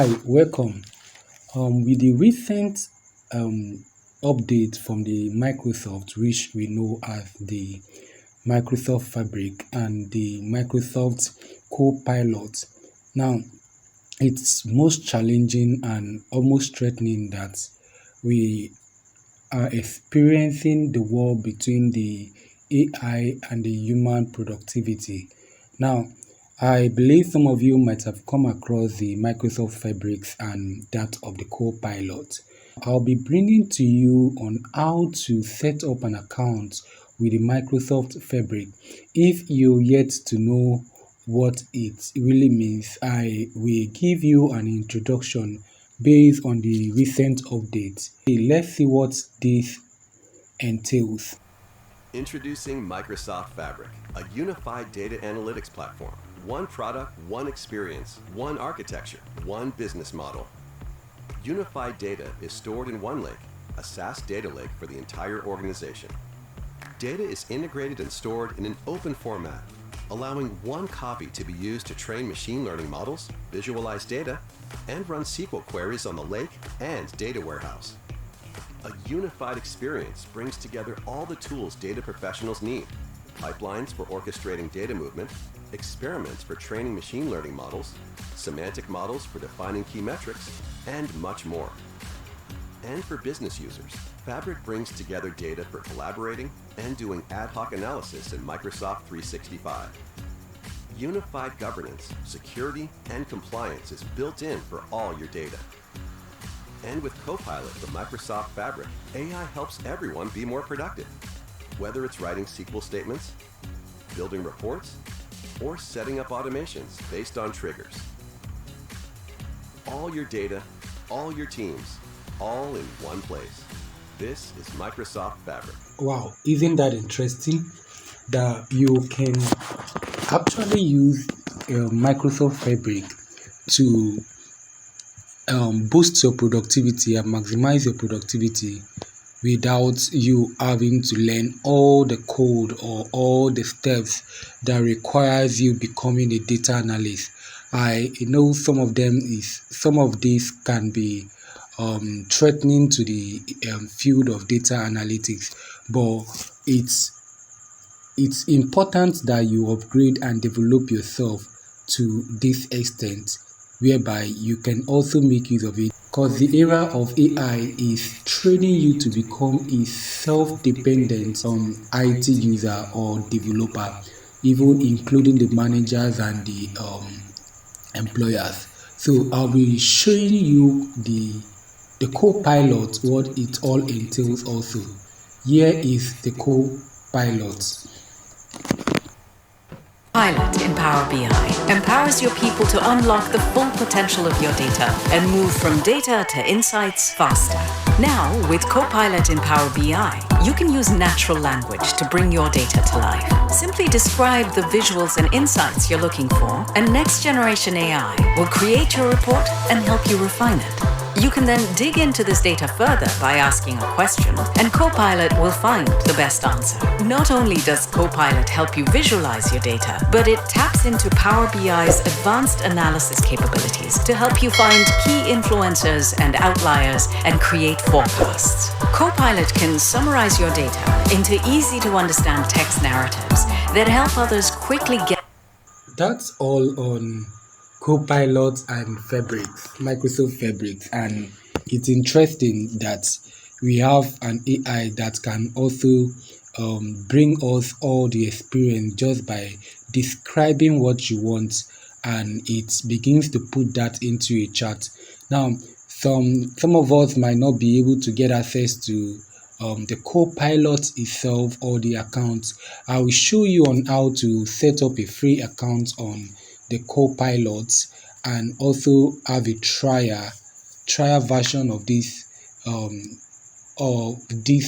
Hi, welcome. With the recent um, update from the Microsoft, which we know as the Microsoft Fabric and the Microsoft Copilot, now it's most challenging and almost threatening that we are experiencing the war between the AI and the human productivity. Now, I believe some of you might have come across the Microsoft Fabrics and that of the Copilot. I'll be bringing to you on how to set up an account with the Microsoft Fabric. If you yet to know what it really means, I will give you an introduction based on the recent updates. Okay, let's see what this entails. Introducing Microsoft Fabric, a unified data analytics platform. One product, one experience, one architecture, one business model. Unified data is stored in one lake, a SaaS data lake for the entire organization. Data is integrated and stored in an open format, allowing one copy to be used to train machine learning models, visualize data, and run SQL queries on the lake and data warehouse. A unified experience brings together all the tools data professionals need: pipelines for orchestrating data movement, experiments for training machine learning models, semantic models for defining key metrics, and much more. And for business users, Fabric brings together data for collaborating and doing ad hoc analysis in Microsoft 365. Unified governance, security, and compliance is built in for all your data. And with Copilot from Microsoft Fabric, AI helps everyone be more productive. Whether it's writing SQL statements, building reports, or setting up automations based on triggers. All your data, all your teams, all in one place. This is Microsoft Fabric. Wow, isn't that interesting? That you can actually use Microsoft Fabric to boost your productivity and maximize your productivity without you having to learn all the code or all the steps that requires you becoming a data analyst. I know some of these can be threatening to the field of data analytics, but it's it's important that you upgrade and develop yourself to this extent whereby you can also make use of it, because the era of AI is training you to become a self-dependent IT user or developer, even including the managers and the employers. So I'll be showing you the co-pilot, what it all entails also. Here is the co-pilot. Pilot in Power BI empowers your people to unlock the full potential of your data and move from data to insights faster. Now, with Copilot in Power BI, you can use natural language to bring your data to life. Simply describe the visuals and insights you're looking for, and next generation AI will create your report and help you refine it. You can then dig into this data further by asking a question, and Copilot will find the best answer. Not only does Copilot help you visualize your data, but it taps into Power BI's advanced analysis capabilities to help you find key influencers and outliers and create forecasts. Copilot can summarize your data into easy-to-understand text narratives that help others quickly get. That's all on Copilot and Fabrics, Microsoft Fabrics, and it's interesting that we have an AI that can also bring us all the experience just by describing what you want, and it begins to put that into a chart. Now, some of us might not be able to get access to the Copilot itself or the account. I will show you on how to set up a free account on the Copilot and also have a trial version of this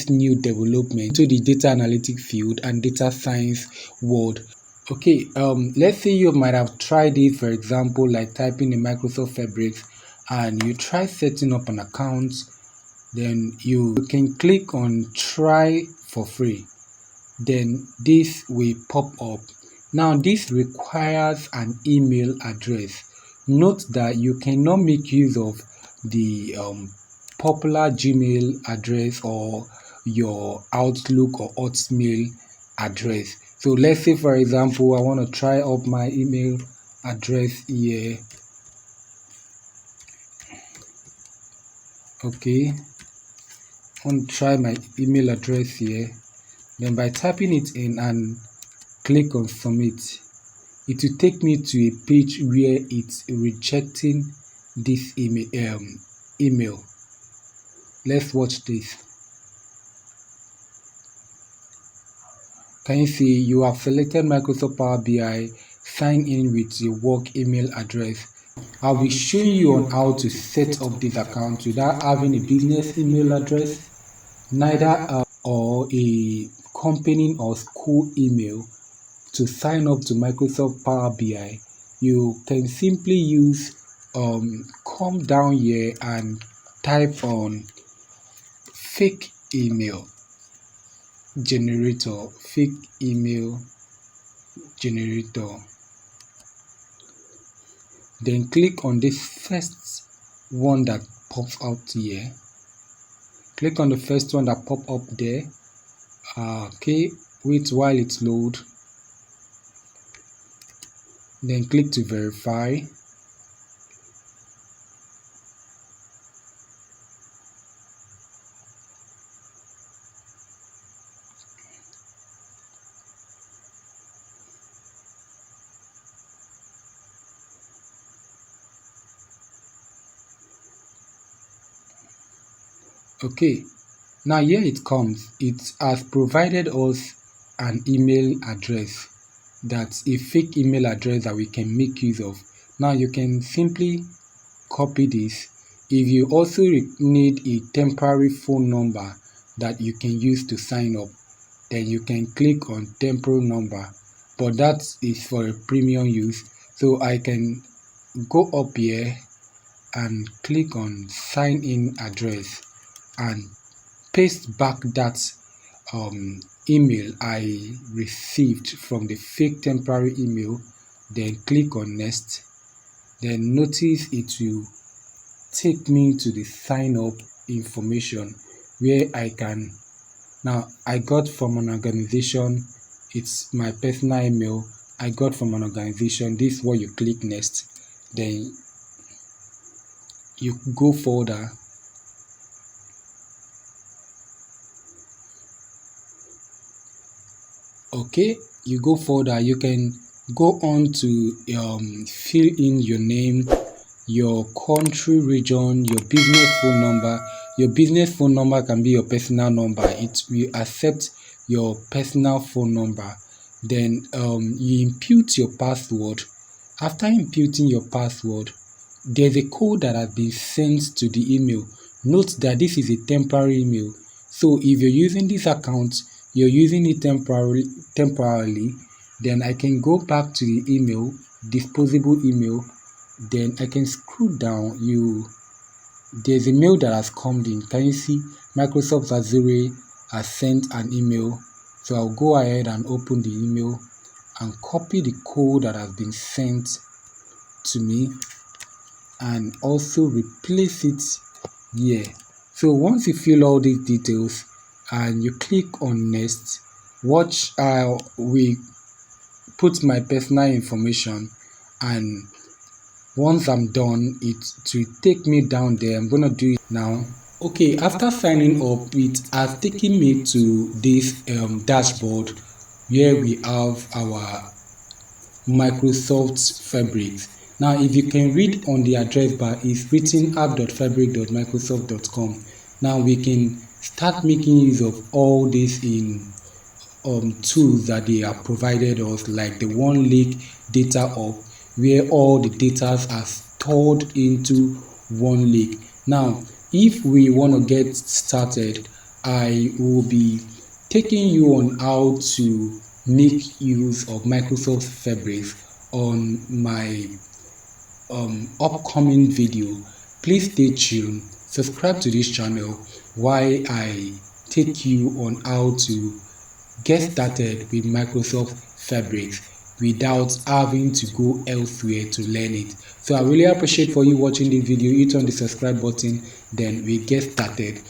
new development to the data analytic field and data science world. Okay, let's say you might have tried it, for example, like typing in Microsoft Fabrics, and you try setting up an account, then you can click on try for free. Then this will pop up. Now this requires an email address. Note that you cannot make use of the popular Gmail address or your Outlook or Hotmail address. So let's say, for example, I want to try up my email address here. Okay, I want to try my email address here. Then by typing it in and click on submit, it will take me to a page where it's rejecting this email. Let's watch this. Can you see you have selected Microsoft Power BI, sign in with your work email address. I'll be showing you on how to set up this account without having a business email address, neither or a company or school email. To sign up to Microsoft Power BI, you can simply use come down here and type on fake email generator, fake email generator. Then click on this first one that pops out here. Click on the first one that pop up there. Okay, wait while it load. Then click to verify. Okay, now here it comes. It has provided us an email address. That's a fake email address that we can make use of. Now you can simply copy this. If you also need a temporary phone number that you can use to sign up, then you can click on temporary number, but that is for a premium use. So I can go up here and click on sign in address and paste back that email I received from the fake temporary email. Then click on next. Then notice it will take me to the sign up information where I can, now I got from an organization, it's my personal email I got from an organization. This is what you click next. Then you go further. Okay, you go further. You can go on to fill in your name, your country, region, your business phone number. Your business phone number can be your personal number. It will accept your personal phone number. Then you input your password. After inputting your password, there's a code that has been sent to the email. Note that this is a temporary email. So if you're using this account, you're using it temporarily, then I can go back to the email, disposable email. Then I can scroll down. There's a mail that has come in. Can you see Microsoft Azure has sent an email? So I'll go ahead and open the email and copy the code that has been sent to me and also replace it here. So once you fill all these details and you click on next, watch how we put my personal information, and once I'm done, it will take me down there. I'm gonna do it now. Okay, after signing up, it has taken me to this dashboard where we have our Microsoft Fabric. Now, if you can read on the address bar, it's written app.fabric.microsoft.com. Now we can start making use of all this in tools that they have provided us, like the one lake data hub, where all the data are stored into one lake. Now, if we want to get started, I will be taking you on how to make use of Microsoft Fabric on my upcoming video. Please stay tuned, subscribe to this channel while I take you on how to get started with Microsoft Fabric. without having to go elsewhere to learn it. So I really appreciate for you watching this video. Hit on the subscribe button, then we get started.